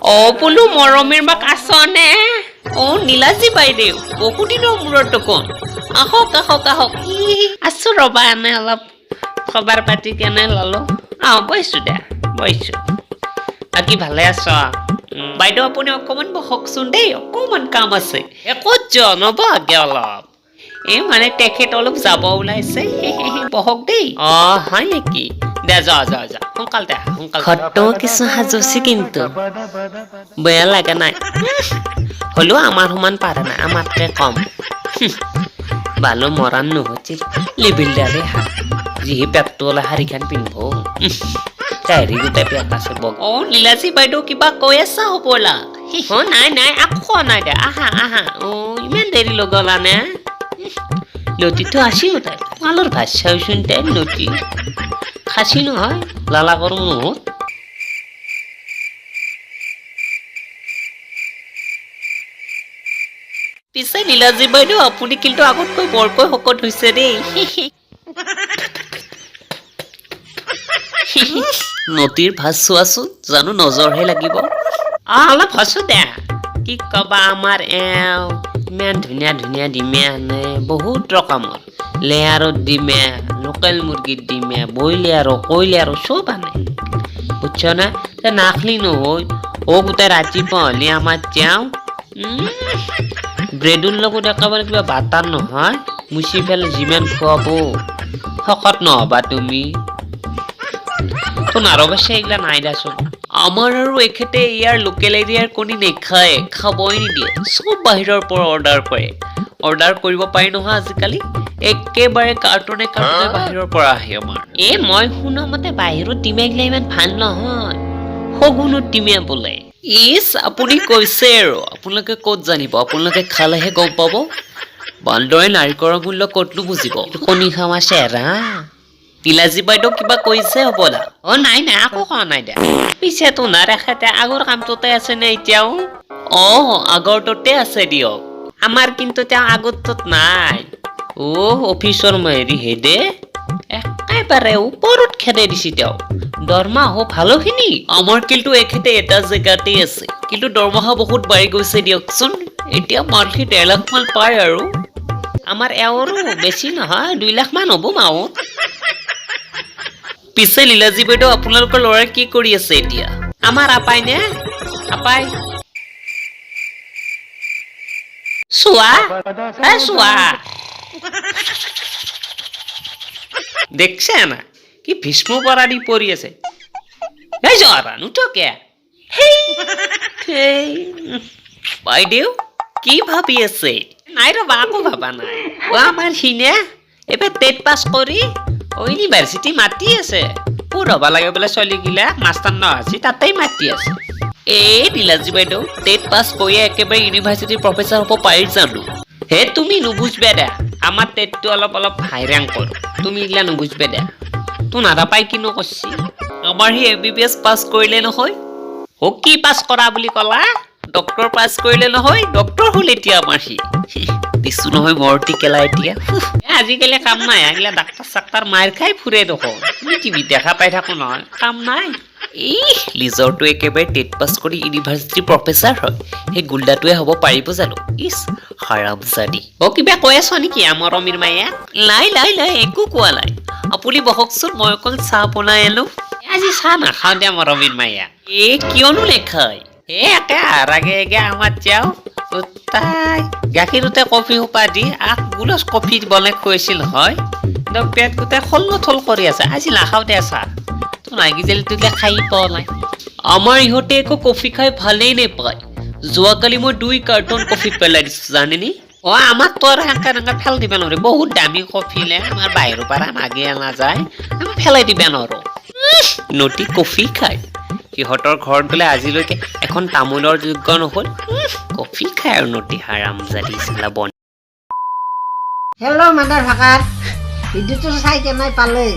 বোলো মৰমীৰ মাক আছনে নীলাজী বাইদেউ বহু দিনৰ মূৰত কোন আহক আহক আহক আছো ৰবা এনে অলপ খবৰ পাতি কেনে ললো বৈছো দে বৈছো বাকী ভালে আছ বাইদেউ আপুনি অকমান বহকচোন দেই অকমান কাম আছে ক'ত জনাব আগে অলপ মানে তেখেত অলপ যাব ওলাইছে বহক দেই হয় নেকি দে যা যা যা সোনকাল দে সোনকাল ঘৰটো কিছু সাজুছি কিন্তু বেয়া লাগা নাই হলেও আমাৰ সমান পাৰা নাই আমাতকে কম ভালো মৰাণ নহৈছিল লিবিলদাৰে যিহে পেটটো ওলাই শাৰীখন পিন্ধিব তাইৰি গোটেই পেট আছে লীলাজী বাইদেউ কিবা কৈ আছা হ'বলা নাই নাই আকৌ নাই দে আহা আহা ইমান দেৰি লগলা নে নদীতো আসিও তাই আলোর ভাষা শুনতে নদী খাসি নহয় লালা করম নহত পিছে লীলাজী বাইদেউ আপুনি কিন্তু আগতকৈ বৰকৈ শকত হৈছে দেই নদীৰ ভাত চোৱাচোন জানো নজৰহে লাগিব অলপ হছো দে কি কবা আমাৰ ইমান ধুনীয়া ধুনীয়া ডিমে আনে বহুত ৰকমৰ লেয়াৰত ডিমে লোকেল মুৰ্গীৰ ডিমে বইলাৰো কইলাৰো চব আনে বুঝছ না নাখলি নহয় গোটেই ৰাতিপুৱা হলে আমাৰ যাওঁ ব্ৰেডৰ লগত একেবাৰে কিবা বাটাৰ নহয় মুচি পেলাই যিমান খুৱাব শকত নহবা তুমি তোৰ অৱশ্যে এইগিলা নাই দাচোন আমাৰ আৰু এখেতে ইয়াৰ লোকেল এৰিয়াৰ কণী নেখায় খাবই নিদিয়ে চব বাহিৰৰ পৰা অৰ্ডাৰ কৰিব পাৰি নহয় আজিকালি একেবাৰে কাৰ্টুনে বাহিৰৰ পৰা আহে আমাৰ মই শুনা মতে বাহিৰত ডিমেগিলা ইমান ভাল নহয় সগুনত ডিমে বোলে আপুনি কৈছে আৰু আপোনালোকে ক'ত জানিব আপোনালোকে খালেহে গম পাব বান্দৰে নাৰিকলৰ মূল্য ক'তনো বুজিব কণী খাৱা চেৰা লীলাজী বাইদেউ কিবা কৈছে হ'বলা নাই নাই আকৌ কোৱা নাই দে পিছে তোমাৰ এখেতে আগৰ কামটোতে আছে নে এতিয়াও আগৰটোতে আছে দিয়ক আমাৰ কিন্তু তেওঁ আগৰটোত নাই অফিচৰ হেৰি হেদে একেবাৰে ওপৰত খেদে দিছে তেওঁ দৰমহা ভালোখিনি আমাৰ কিন্তু এখেতে এটা জেগাতেই আছে কিন্তু দৰমহা বহুত বাঢ়ি গৈছে দিয়কচোন এতিয়া মান্থলি 1.5 লাখ মান পায় আৰু আমাৰ এওঁৰো বেছি নহয় 2 লাখ মান হ'ব মাহত পিছে লীলাজী বাইদেউ আপোনালোকৰ ল'ৰাই কি কৰি আছে এতিয়া আমাৰ আপাই নে আপাই চোৱা দেখছে না কি ভীষ্ম পৰাদি পৰি আছে নুঠকে বাইদেউ কি ভাবি আছে নাই ৰবা আকৌ ভাবা নাই আমাৰ সিনে এবাৰ টেট পাছ কৰি ইউনিভাৰ্চিটি মাতি আছে পুৰ হবা লাগে বোলে ছোৱালী গিলা মাষ্টাৰ নহৈছি তাতেই মাতি আছে লীলাজী বাইদেউ টেট পাছ কৰি একেবাৰে ইউনিভাৰ্চিটিৰ প্ৰফেচাৰ হ'ব পাৰি জানো তুমি নুবুজবে দে আমাৰ টেটটো অলপ অলপ হাই ৰেংক কৰো তুমি এইগিলা নুবুজবে দে তোৰ নাপাই কিনো কৈছি আমাৰ সি MBBS পাছ কৰিলে নহয় কি পাছ কৰা বুলি কলা ডক্টৰ পাছ কৰিলে নহয় ডক্টৰ হ'ল এতিয়া আমাৰ সি দিছো নহয় মৰটি কেলা এতিয়া আজিকালি কাম নাই আগিলা ডাক্তাৰ চাক্তাৰ মাৰ খাই ফুৰে দেখোন তুমি টিভি দেখা পাই থাকো নহয় কাম নাই লিজৰটো একেবাৰে টেট পাছ কৰি ইউনিভাৰ্চিটি প্ৰফেচাৰ হয় সেই গুল্ডাটোৱে হ'ব পাৰিব জানো হাৰামজাদি কিবা কৈ আছ নেকি আমাৰ অমিৰ মায়ে নাই নাই নাই একো কোৱা নাই আপুনি বহকচোন মই অকল চাহ বনাই আনো আজি চাহ নাখাওঁ দে আমাৰ অমিৰ মায়া কিয়নো নেখায় একে আগে আমাৰ যাও তাই গাখীৰতে কফি সোপা দি 8 গিলাচ কফি বনাই খুৱাইছিল হয় পেট গোটেই থল কৰি আছে আজি নাখাওঁ দে চাহ তো লাগি যেলি তুলে খাই পোৱা নাই আমাৰ ইহঁতে একো কফি খাই ভালেই নেপায় যোৱাকালি মই 2 কাৰ্টন কফি পেলাই দিছো জানেনি আমাৰ তো আৰু সেনেকা ফেল দিব নোৱাৰে বহুত দামী কফিলে আমাৰ বাহিৰৰ পৰা মাগে অনা যায় আমি ফেলাই দিব নোৱাৰো নটি কফি খাই সিহঁতৰ ঘৰত গ'লে আজিলৈকে এখন তামোলৰ যোগ্য নহ'ল কফি খাই আৰু নটি হাৰামজাদি চালা বন হেল্ল' মাদাৰ ভাষাত ভিডিঅ'টো চাই কেনে পালে